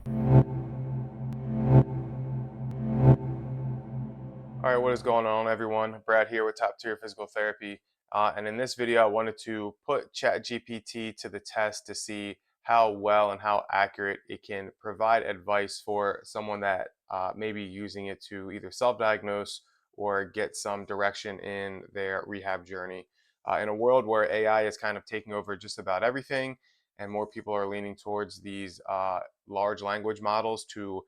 All right, what is going on, everyone? Brad here with Top Tier Physical Therapy. And in this video, I wanted to put Chat GPT to the test to see how well and how accurate it can provide advice for someone that may be using it to either self diagnose or get some direction in their rehab journey. In a world where AI is kind of taking over just about everything, and more people are leaning towards these large language models to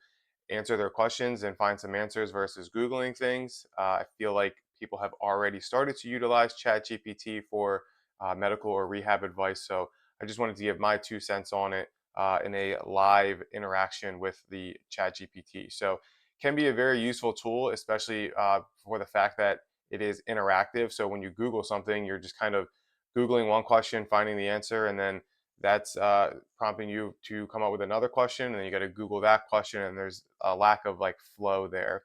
answer their questions and find some answers versus Googling things. I feel like people have already started to utilize ChatGPT for medical or rehab advice. So I just wanted to give my 2 cents on it in a live interaction with the ChatGPT. So can be a very useful tool, especially for the fact that it is interactive. So when you Google something, you're just kind of Googling one question, finding the answer, and then that's prompting you to come up with another question, and then you got to Google that question, and there's a lack of like flow there.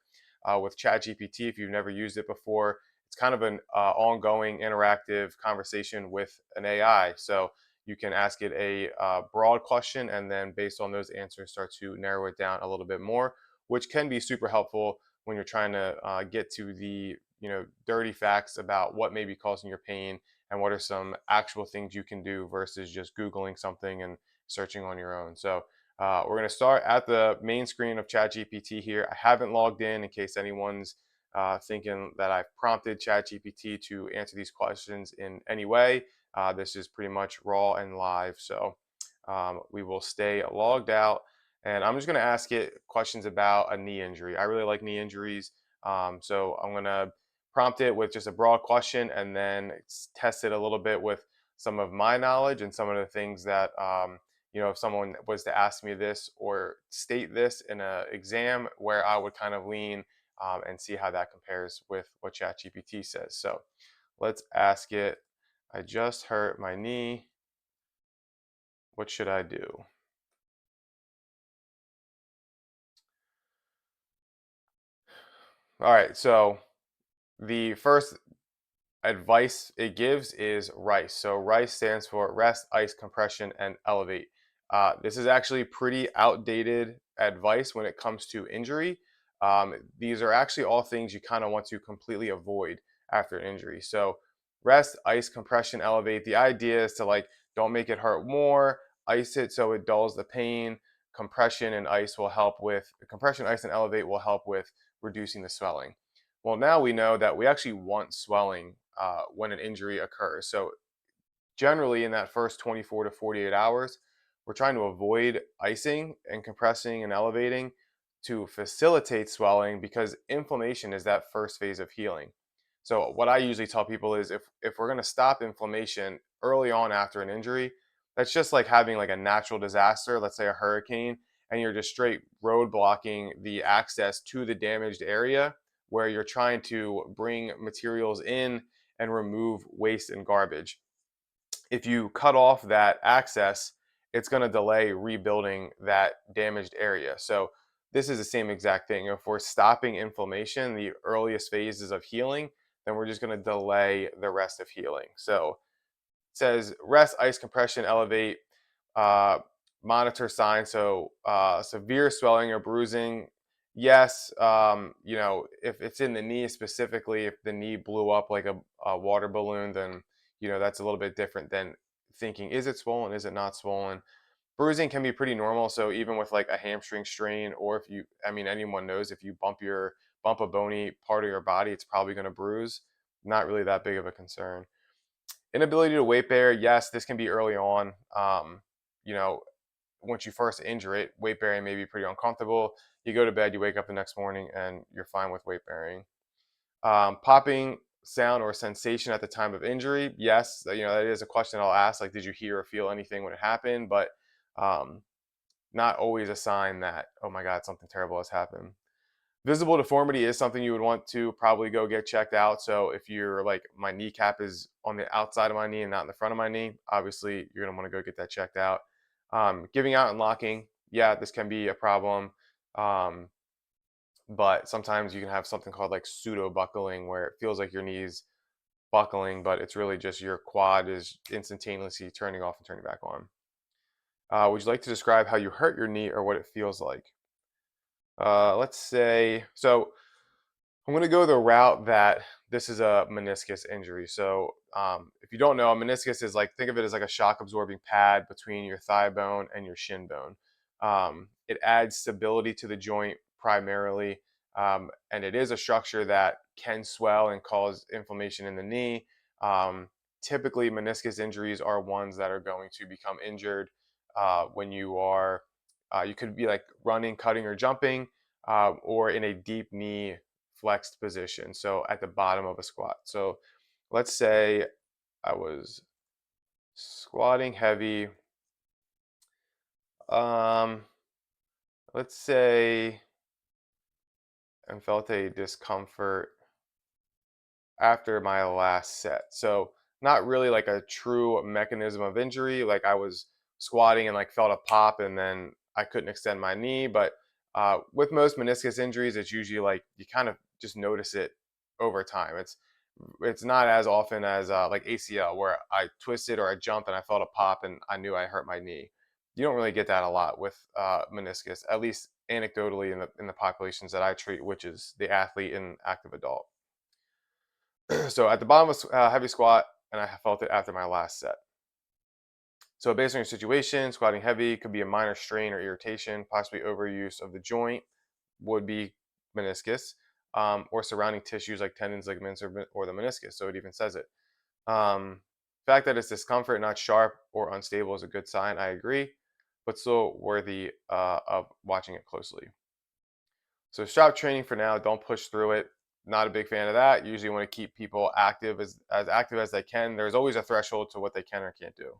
With ChatGPT, if you've never used it before, it's kind of an ongoing interactive conversation with an AI. So you can ask it a broad question, and then based on those answers, start to narrow it down a little bit more, which can be super helpful when you're trying to get to the dirty facts about what may be causing your pain and what are some actual things you can do versus just Googling something and searching on your own. So we're going to start at the main screen of ChatGPT here. I haven't logged in case anyone's thinking that I've prompted ChatGPT to answer these questions in any way. This is pretty much raw and live. So we will stay logged out. And I'm just going to ask it questions about a knee injury. I really like knee injuries. So I'm going to prompt it with just a broad question and then test it a little bit with some of my knowledge and some of the things that if someone was to ask me this or state this in an exam, where I would kind of lean and see how that compares with what ChatGPT says. So let's ask it. I just hurt my knee. What should I do? All right, so the first advice it gives is RICE. So RICE stands for rest, ice, compression, and elevate. This is actually pretty outdated advice when it comes to injury. These are actually all things you kind of want to completely avoid after an injury. So rest, ice, compression, elevate. The idea is to like don't make it hurt more, ice it so it dulls the pain. Compression and ice will help with compression, ice, and elevate will help with reducing the swelling. Well, now we know that we actually want swelling when an injury occurs. So, generally, in that first 24 to 48 hours, we're trying to avoid icing and compressing and elevating to facilitate swelling because inflammation is that first phase of healing. So, what I usually tell people is if we're going to stop inflammation early on after an injury, that's just like having like a natural disaster, let's say a hurricane, and you're just straight road blocking the access to the damaged area where you're trying to bring materials in and remove waste and garbage. If you cut off that access, it's going to delay rebuilding that damaged area. So, this is the same exact thing. If we're stopping inflammation, the earliest phases of healing, then we're just going to delay the rest of healing. So, it says rest, ice, compression, elevate, uh, monitor signs. So severe swelling or bruising, yes. If it's in the knee specifically, if the knee blew up like a water balloon, then that's a little bit different than thinking, is it swollen, is it not swollen? Bruising can be pretty normal. So even with like a hamstring strain, or if you, I mean, anyone knows if you bump a bony part of your body, it's probably going to bruise. Not really that big of a concern. Inability to weight bear, yes, this can be early on. You know, once you first injure it, weight bearing may be pretty uncomfortable. You go to bed, you wake up the next morning, and you're fine with weight bearing. Popping sound or sensation at the time of injury, yes, that is a question I'll ask. Like, did you hear or feel anything when it happened? But um, not always a sign that, oh my God, something terrible has happened. Visible deformity is something you would want to probably go get checked out. So if you're like, my kneecap is on the outside of my knee and not in the front of my knee, obviously you're gonna want to go get that checked out. Giving out and locking, yeah, this can be a problem. Um, but sometimes you can have something called like pseudo buckling, where it feels like your knee's buckling, but it's really just your quad is instantaneously turning off and turning back on. Would you like to describe how you hurt your knee or what it feels like? Let's say, so I'm going to go the route that this is a meniscus injury. So, if you don't know, a meniscus is like, think of it as like a shock absorbing pad between your thigh bone and your shin bone. It adds stability to the joint primarily, and it is a structure that can swell and cause inflammation in the knee. Um, Typically, meniscus injuries are ones that are going to become injured when you could be like running, cutting, or jumping, or in a deep knee flexed position. So at the bottom of a squat. So let's say I was squatting heavy. Um, let's say and felt a discomfort after my last set. So not really like a true mechanism of injury. Like I was squatting and like felt a pop and then I couldn't extend my knee. But with most meniscus injuries, it's usually like you kind of just notice it over time. It's not as often as like ACL where I twisted or I jumped and I felt a pop and I knew I hurt my knee. You don't really get that a lot with meniscus, at least anecdotally in the populations that I treat, which is the athlete and active adult. So at the bottom of heavy squat, and I felt it after my last set. So based on your situation, squatting heavy could be a minor strain or irritation, possibly overuse of the joint would be meniscus, or surrounding tissues like tendons, ligaments, or the meniscus. So it even says it. Fact that it's discomfort, not sharp or unstable, is a good sign. I agree, but still worthy of watching it closely. So stop training for now. Don't push through it. Not a big fan of that. Usually want to keep people active as active as they can. There's always a threshold to what they can or can't do.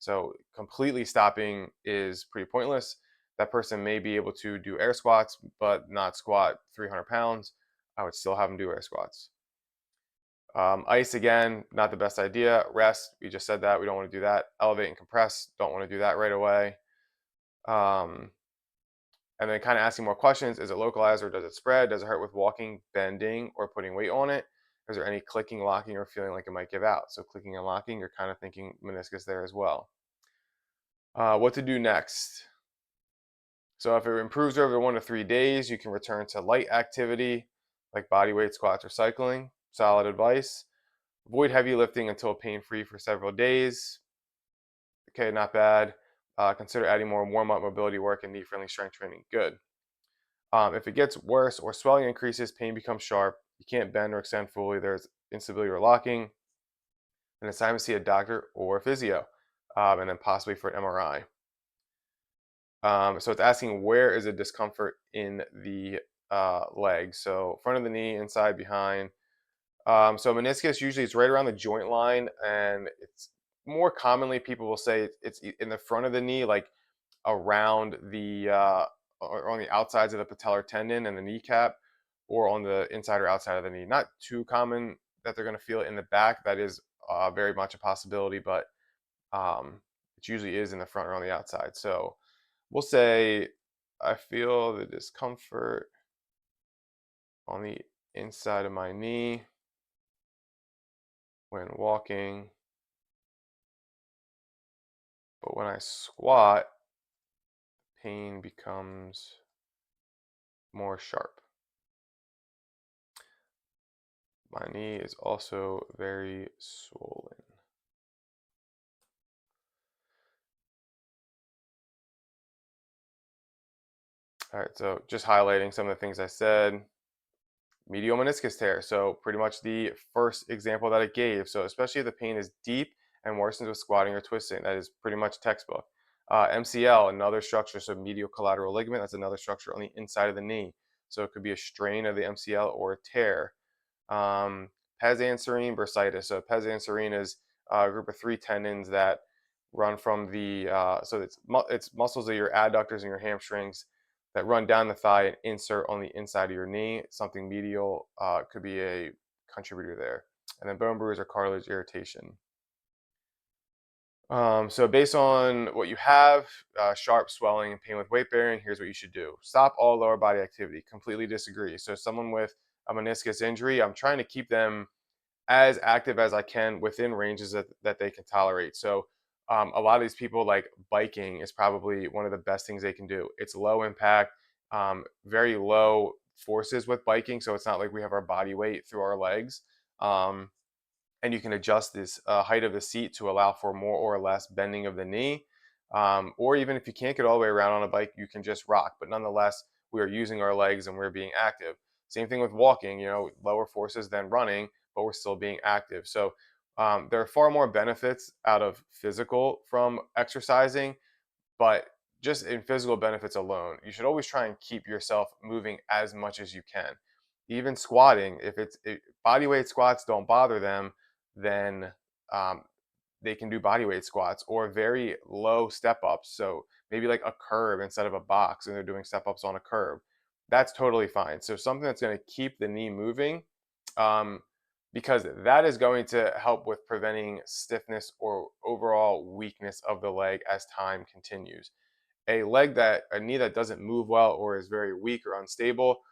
So completely stopping is pretty pointless. That person may be able to do air squats, but not squat 300 pounds. I would still have them do air squats. Ice again, not the best idea. Rest, we just said that. We don't want to do that. Elevate and compress, don't want to do that right away. Um, and then kind of asking more questions. Is it localized or does it spread? Does it hurt with walking, bending, or putting weight on it? Is there any clicking, locking, or feeling like it might give out? So clicking and locking, you're kind of thinking meniscus there as well. What to do next? So if it improves over 1 to 3 days, you can return to light activity like body weight, squats, or cycling. Solid advice. Avoid heavy lifting until pain-free for several days. Okay, not bad. Consider adding more warm-up mobility work and knee-friendly strength training. Good. If it gets worse or swelling increases, pain becomes sharp, you can't bend or extend fully, there's instability or locking, then it's time to see a doctor or a physio, and then possibly for an MRI. So it's asking where is the discomfort in the leg. So front of the knee, inside, behind. So meniscus usually it's right around the joint line, and it's more commonly people will say it's in the front of the knee, like around the or on the outsides of the patellar tendon and the kneecap, or on the inside or outside of the knee. Not too common that they're going to feel it in the back. That is very much a possibility, but it usually is in the front or on the outside. So we'll say I feel the discomfort on the inside of my knee when walking, but when I squat, pain becomes more sharp. My knee is also very swollen. All right, so just highlighting some of the things I said. Medial meniscus tear. So pretty much the first example that it gave. So especially if the pain is deep and worsens with squatting or twisting, that is pretty much textbook. MCL, another structure, so medial collateral ligament, that's another structure on the inside of the knee. So it could be a strain of the MCL or a tear. Um, Pezanserine bursitis. So pezanserine is a group of 3 tendons that run from the so it's muscles of your adductors and your hamstrings that run down the thigh and insert on the inside of your knee. Something medial could be a contributor there. And then bone bruise or cartilage irritation. So based on what you have, sharp swelling and pain with weight bearing, here's what you should do. Stop all lower body activity. Completely disagree. So someone with a meniscus injury, I'm trying to keep them as active as I can within ranges that they can tolerate. So A lot of these people, like biking is probably one of the best things they can do. It's low impact, very low forces with biking, so it's not like we have our body weight through our legs. Um, and you can adjust this height of the seat to allow for more or less bending of the knee. Or even if you can't get all the way around on a bike, you can just rock. But nonetheless, we are using our legs and we're being active. Same thing with walking, lower forces than running, but we're still being active. So there are far more benefits out of physical from exercising, but just in physical benefits alone, you should always try and keep yourself moving as much as you can. Even squatting, if body weight squats don't bother them, then um, they can do body weight squats or very low step ups. So maybe like a curb instead of a box, and they're doing step ups on a curb. That's totally fine. So something that's going to keep the knee moving, um, because that is going to help with preventing stiffness or overall weakness of the leg as time continues. A knee that doesn't move well or is very weak or unstable,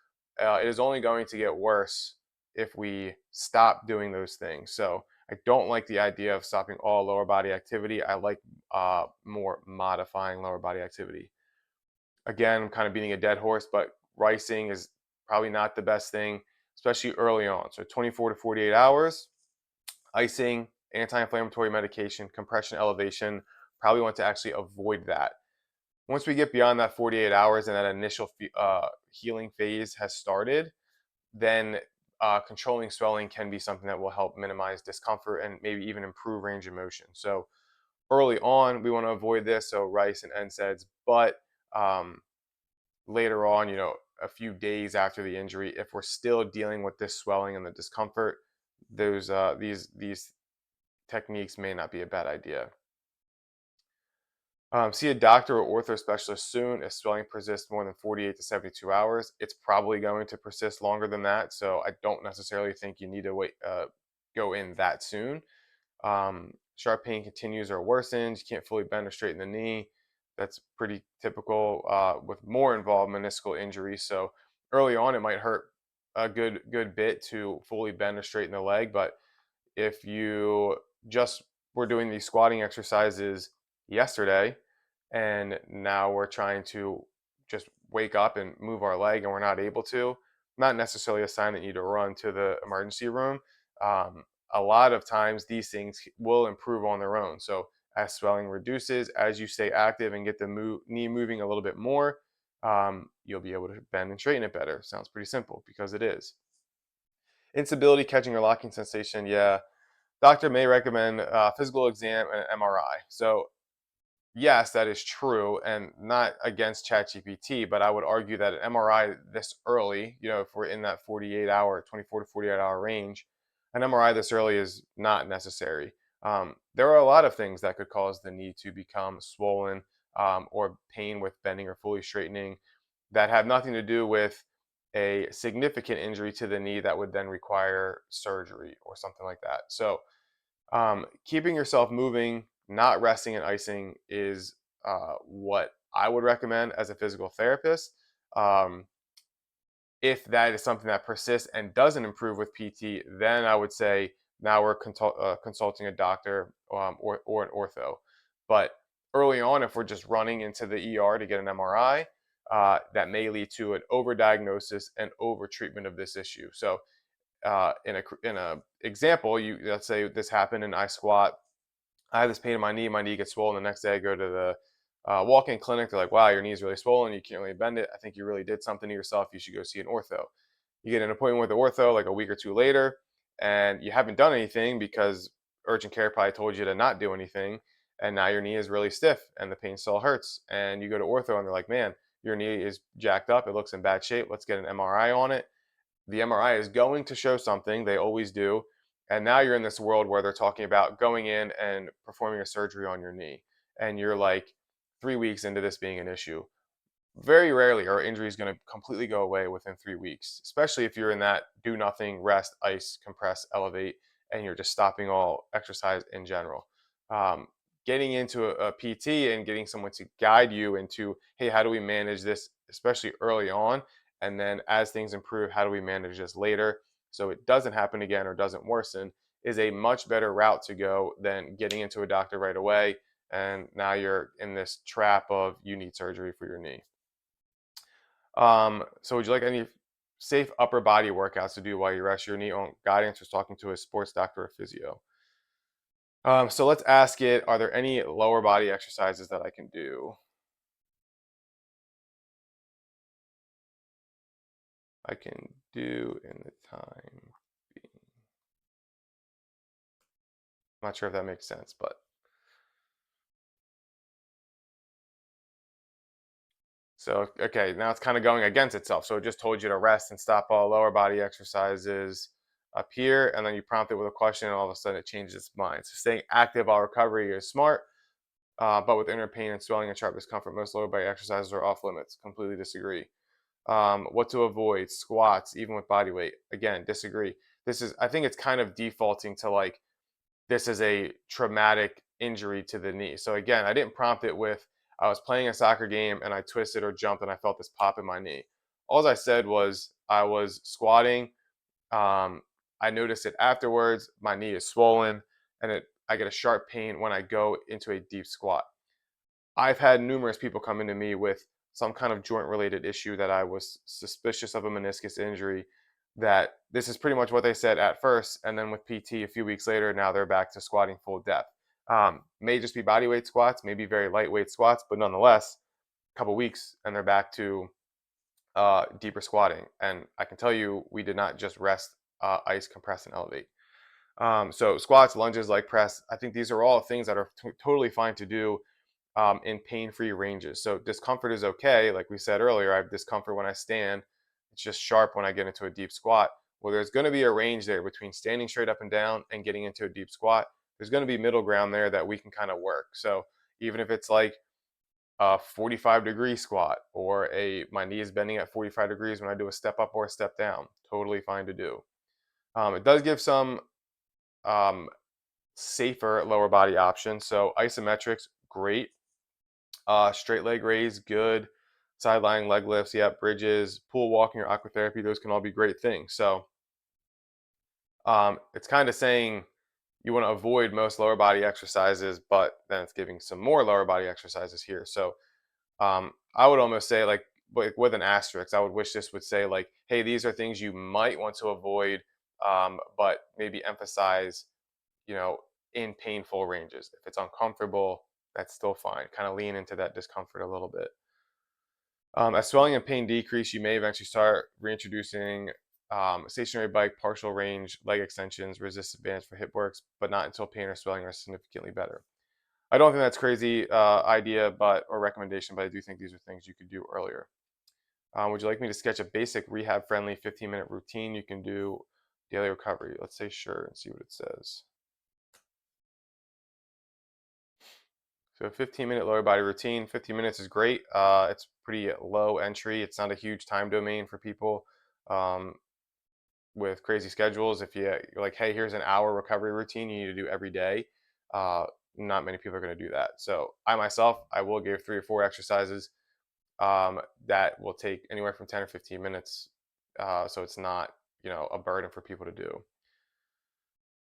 it is only going to get worse if we stop doing those things. So I don't like the idea of stopping all lower body activity. I like more modifying lower body activity. Again, I'm kind of beating a dead horse, but ricing is probably not the best thing, especially early on. So 24 to 48 hours, icing, anti-inflammatory medication, compression elevation, probably want to actually avoid that. Once we get beyond that 48 hours and that initial healing phase has started, then controlling swelling can be something that will help minimize discomfort and maybe even improve range of motion. So early on, we want to avoid this, so rice and NSAIDs. But um, later on, a few days after the injury, if we're still dealing with this swelling and the discomfort, these techniques may not be a bad idea. See a doctor or ortho specialist soon if swelling persists more than 48 to 72 hours. It's probably going to persist longer than that, so I don't necessarily think you need to go in that soon. Sharp pain continues or worsens. You can't fully bend or straighten the knee. That's pretty typical with more involved meniscal injuries. So early on, it might hurt a good bit to fully bend or straighten the leg, but if you just were doing these squatting exercises yesterday and now we're trying to just wake up and move our leg and we're not able to, not necessarily a sign that you need to run to the emergency room. um, a lot of times these things will improve on their own. So as swelling reduces, as you stay active and get the knee moving a little bit more, you'll be able to bend and straighten it better. Sounds pretty simple because it is. Instability, catching or locking sensation, yeah. Doctor may recommend physical exam and MRI. So yes, that is true, and not against Chat GPT, but I would argue that an MRI this early, if we're in that 48-hour, 24 to 48-hour range, an MRI this early is not necessary. There are a lot of things that could cause the knee to become swollen, or pain with bending or fully straightening, that have nothing to do with a significant injury to the knee that would then require surgery or something like that. So keeping yourself moving, not resting and icing is what I would recommend as a physical therapist. Um, if that is something that persists and doesn't improve with PT, then I would say now we're consulting a doctor, or an ortho. But early on, if we're just running into the ER to get an MRI, that may lead to an overdiagnosis and overtreatment of this issue. So in a example, let's say this happened and I squat. I have this pain in my knee gets swollen. The next day I go to the walk-in clinic. They're like, wow, your knee's really swollen. You can't really bend it. I think you really did something to yourself. You should go see an ortho. You get an appointment with an ortho like a week or two later, and you haven't done anything because urgent care probably told you to not do anything. And now your knee is really stiff and the pain still hurts. And you go to ortho and they're like, man, your knee is jacked up. It looks in bad shape. Let's get an MRI on it. The MRI is going to show something. They always do. And now you're in this world where they're talking about going in and performing a surgery on your knee. And you're like 3 weeks into this being an issue. Very rarely are injuries going to completely go away within 3 weeks, especially if you're in that do nothing, rest, ice, compress, elevate, and you're just stopping all exercise in general. Um, Getting into a PT and getting someone to guide you into, hey, how do we manage this, especially early on? And then as things improve, how do we manage this later so it doesn't happen again or doesn't worsen, is a much better route to go than getting into a doctor right away and now you're in this trap of you need surgery for your knee. So would you like any safe upper body workouts to do while you rest your knee? On guidance was talking to a sports doctor or physio. So let's ask it, are there any lower body exercises that I can do? I can do in the time being. I'm not sure if that makes sense, but so okay, now it's kind of going against itself. So it just told you to rest and stop all lower body exercises up here, and then you prompt it with a question, and all of a sudden it changes its mind. So staying active while recovery is smart, but with inner pain and swelling and sharp discomfort, most lower body exercises are off limits. Completely disagree. What to avoid? Squats, even with body weight. Again, disagree. I think it's kind of defaulting to like this is a traumatic injury to the knee. So again, I didn't prompt it with I was playing a soccer game and I twisted or jumped and I felt this pop in my knee. All I said was I was squatting. Um, I noticed it afterwards. My knee is swollen, and I get a sharp pain when I go into a deep squat. I've had numerous people come into me with some kind of joint related issue that I was suspicious of a meniscus injury. That this is pretty much what they said at first, and then with PT a few weeks later, now they're back to squatting full depth. May just be body weight squats, maybe very lightweight squats, but nonetheless, a couple weeks and they're back to deeper squatting. And I can tell you, we did not just rest, ice, compress, and elevate. So squats, lunges, leg press, I think these are all things that are totally fine to do in pain-free ranges. So discomfort is okay. Like we said earlier, I have discomfort when I stand. It's just sharp when I get into a deep squat. Well, there's going to be a range there between standing straight up and down and getting into a deep squat. There's going to be middle ground there that we can kind of work. So even if it's like a 45-degree squat or a my knee is bending at 45 degrees when I do a step up or a step down, totally fine to do. It does give some um, safer lower body options. So isometrics, great. Straight leg raise, good. Side lying leg lifts, yeah. Bridges, pool walking or aquatherapy, those can all be great things. So it's kind of saying you want to avoid most lower body exercises, but then it's giving some more lower body exercises here. So I would almost say like with an asterisk, I would wish this would say like, hey, these are things you might want to avoid, but maybe emphasize, you know, in painful ranges. If it's uncomfortable, that's still fine. Kind of lean into that discomfort a little bit. As swelling and pain decrease, you may eventually start reintroducing stationary bike, partial range, leg extensions, resistance bands for hip works, but not until pain or swelling are significantly better. I don't think that's crazy idea, but or recommendation, but I do think these are things you could do earlier. Would you like me to sketch a basic rehab-friendly 15-minute routine you can do daily recovery? Let's say sure and see what it says. So a 15-minute lower body routine. 15 minutes is great. It's pretty low entry. It's not a huge time domain for people um, with crazy schedules. If you're like, hey, here's an hour recovery routine you need to do every day, uh, not many people are going to do that. So I myself, I will give 3 or 4 exercises that will take anywhere from 10 or 15 minutes. So it's not, a burden for people to do.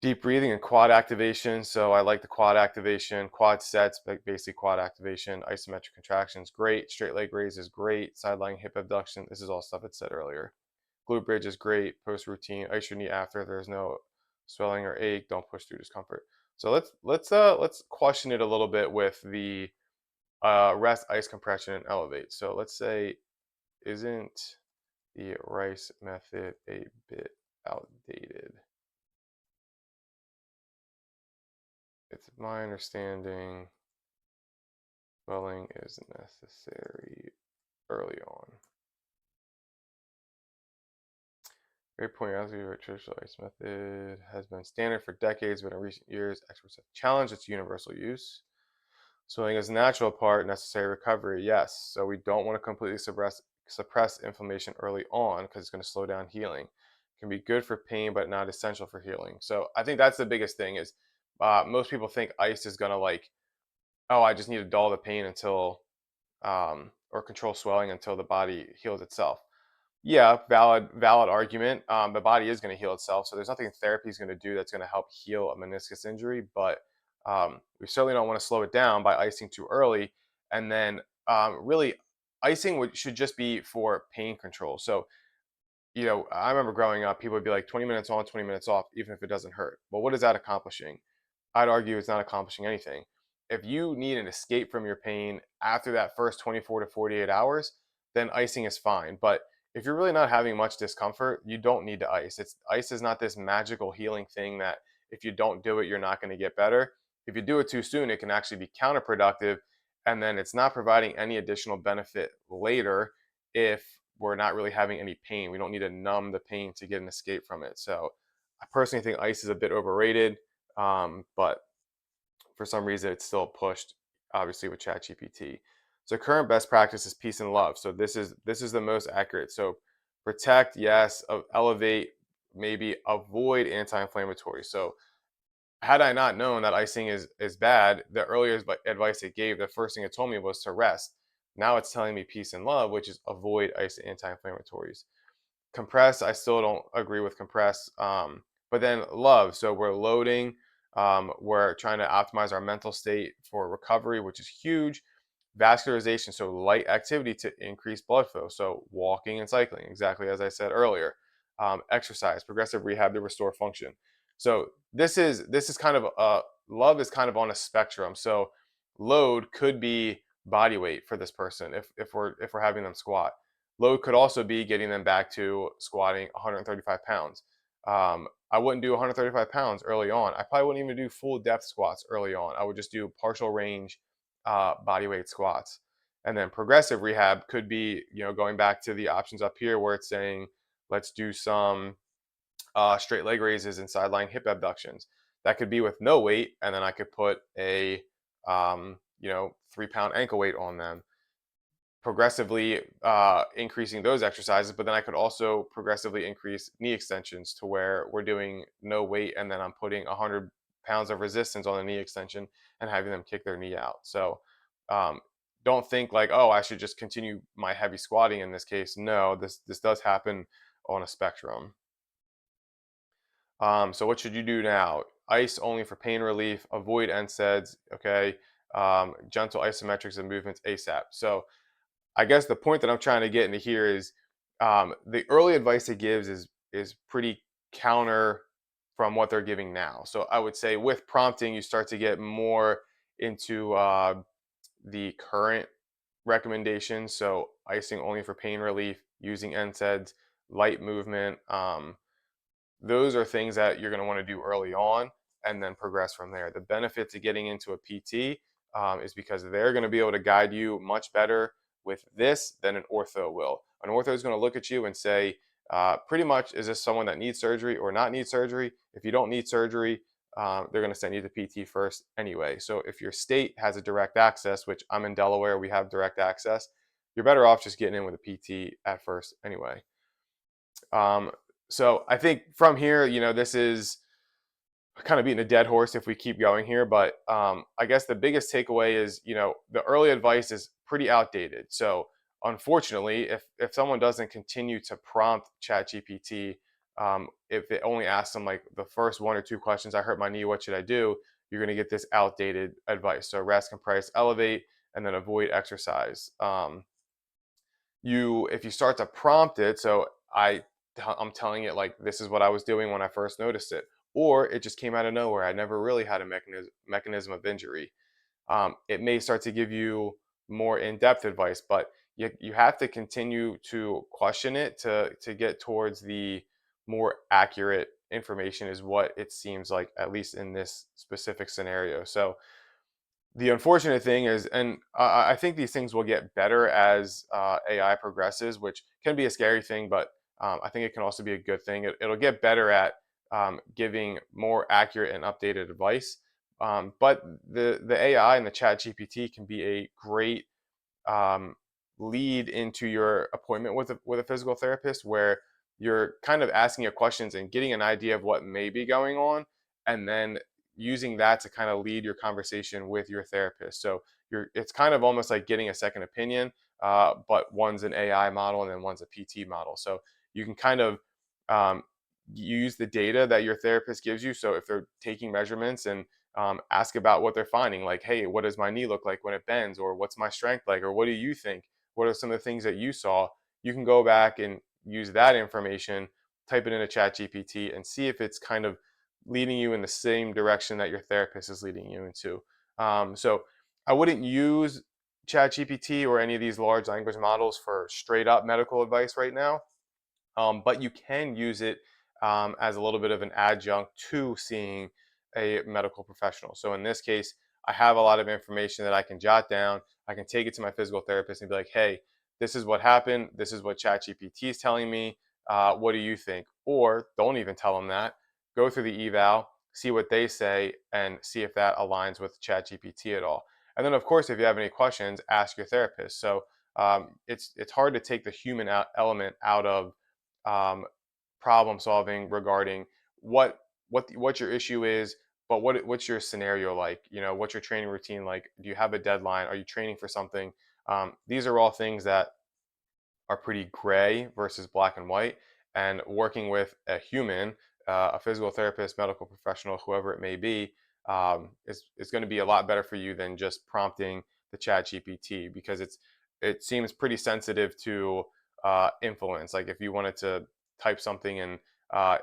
Deep breathing and quad activation. So I like the quad activation, quad sets, basic quad activation, isometric contractions, great. Straight leg raise is great. Side lying hip abduction. This is all stuff it said earlier. Glute bridge is great. Post routine. Ice your knee after there's no swelling or ache. Don't push through discomfort. So let's question it a little bit with the rest, ice compression, and elevate. So let's say, isn't the rice method a bit outdated? It's my understanding swelling is necessary early on. Great point. As the traditional ice method has been standard for decades, but in recent years, experts have challenged its universal use. Swelling is a natural part, necessary recovery, yes. So we don't want to completely suppress inflammation early on because it's going to slow down healing. It can be good for pain, but not essential for healing. So I think that's the biggest thing is most people think ice is going to like, oh, I just need to dull the pain until or control swelling until the body heals itself. Yeah, valid argument. The body is going to heal itself, so there's nothing therapy is going to do that's going to help heal a meniscus injury. But We certainly don't want to slow it down by icing too early. And then really, icing should just be for pain control. So I remember growing up, people would be like 20 minutes on, 20 minutes off, even if it doesn't hurt. Well, what is that accomplishing? I'd argue it's not accomplishing anything. If you need an escape from your pain after that first 24 to 48 hours, then icing is fine. But if you're really not having much discomfort, you don't need to ice. Ice is not this magical healing thing that if you don't do it, you're not going to get better. If you do it too soon, it can actually be counterproductive, and then it's not providing any additional benefit later if we're not really having any pain. We don't need to numb the pain to get an escape from it. So I personally think ice is a bit overrated. But for some reason, it's still pushed, obviously, with Chat GPT. So current best practice is peace and love. So this is the most accurate. So protect, yes. Elevate, maybe. Avoid anti-inflammatory. So had I not known that icing is bad, the earlier advice it gave, the first thing it told me was to rest. Now it's telling me peace and love, which is avoid ice anti-inflammatories. Compress, I still don't agree with compress. But then love, so we're loading. We're trying to optimize our mental state for recovery, which is huge. Vascularization, so light activity to increase blood flow. So walking and cycling, exactly as I said earlier. Exercise, progressive rehab to restore function. So this is kind of love is kind of on a spectrum. So load could be body weight for this person if we're having them squat. Load could also be getting them back to squatting 135 pounds. I wouldn't do 135 pounds early on. I probably wouldn't even do full depth squats early on. I would just do partial range body weight squats. And then progressive rehab could be, going back to the options up here where it's saying, let's do some straight leg raises and sideline hip abductions. That could be with no weight, and then I could put a 3-pound ankle weight on them, progressively increasing those exercises. But then I could also progressively increase knee extensions to where we're doing no weight, and then I'm putting 100 pounds of resistance on the knee extension and having them kick their knee out. So um, don't think like, oh, I should just continue my heavy squatting in this case. No, this does happen on a spectrum. So what should you do now? Ice only for pain relief. Avoid NSAIDs. Okay. Gentle isometrics and movements ASAP. So I guess the point that I'm trying to get into here is the early advice it gives is pretty counter from what they're giving now. So I would say with prompting, you start to get more into the current recommendations. So icing only for pain relief, using NSAIDs, light movement. Those are things that you're going to want to do early on and then progress from there. The benefit to getting into a PT is because they're going to be able to guide you much better with this than an ortho will. An ortho is going to look at you and say, pretty much, is this someone that needs surgery or not need surgery? If you don't need surgery, they're going to send you to PT first anyway. So if your state has a direct access, which I'm in Delaware, we have direct access, you're better off just getting in with a PT at first anyway. Um, so I think from here, this is kind of beating a dead horse if we keep going here. But I guess the biggest takeaway is, the early advice is pretty outdated. So unfortunately, if someone doesn't continue to prompt ChatGPT, if it only asks them like the first one or two questions, I hurt my knee, what should I do? You're going to get this outdated advice. So rest, compress, elevate, and then avoid exercise. If you start to prompt it, so I'm telling it like this is what I was doing when I first noticed it, or it just came out of nowhere. I never really had a mechanism of injury. It may start to give you more in-depth advice, but you have to continue to question it to get towards the more accurate information, is what it seems like, at least in this specific scenario. So the unfortunate thing is, and I think these things will get better as AI progresses, which can be a scary thing, but I think it can also be a good thing. It'll get better at giving more accurate and updated advice. But the AI and the Chat GPT can be a great um, lead into your appointment with a physical therapist, where you're kind of asking your questions and getting an idea of what may be going on, and then using that to kind of lead your conversation with your therapist. So it's kind of almost like getting a second opinion, but one's an AI model and then one's a PT model. So you can kind of um, use the data that your therapist gives you. So if they're taking measurements and Ask about what they're finding, like, hey, what does my knee look like when it bends, or what's my strength like, or what do you think? What are some of the things that you saw? You can go back and use that information, type it into Chat GPT, and see if it's kind of leading you in the same direction that your therapist is leading you into. So I wouldn't use Chat GPT or any of these large language models for straight up medical advice right now, but you can use it as a little bit of an adjunct to seeing a medical professional. So in this case, I have a lot of information that I can jot down. I can take it to my physical therapist and be like, hey, this is what happened. This is what ChatGPT is telling me. What do you think? Or don't even tell them that. Go through the eval, see what they say, and see if that aligns with ChatGPT at all. And then, of course, if you have any questions, ask your therapist. So it's hard to take the human element out of um, problem solving regarding what your issue is, but what's your scenario like? You know, what's your training routine like? Do you have a deadline? Are you training for something? These are all things that are pretty gray versus black and white. And working with a human, a physical therapist, medical professional, whoever it may be, is going to be a lot better for you than just prompting the Chat GPT, because it seems pretty sensitive to influence. Like if you wanted to type something and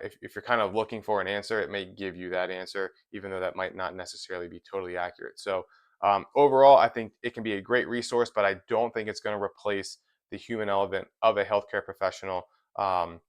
if you're kind of looking for an answer, it may give you that answer, even though that might not necessarily be totally accurate. So overall, I think it can be a great resource, but I don't think it's going to replace the human element of a healthcare professional, um,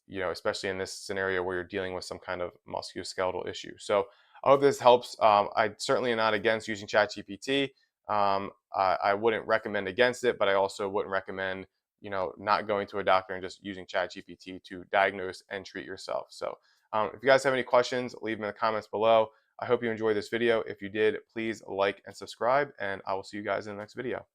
especially in this scenario where you're dealing with some kind of musculoskeletal issue. So I hope this helps. I certainly am not against using ChatGPT. I wouldn't recommend against it, but I also wouldn't recommend, not going to a doctor and just using ChatGPT to diagnose and treat yourself. So if you guys have any questions, leave them in the comments below. I hope you enjoyed this video. If you did, please like and subscribe, and I will see you guys in the next video.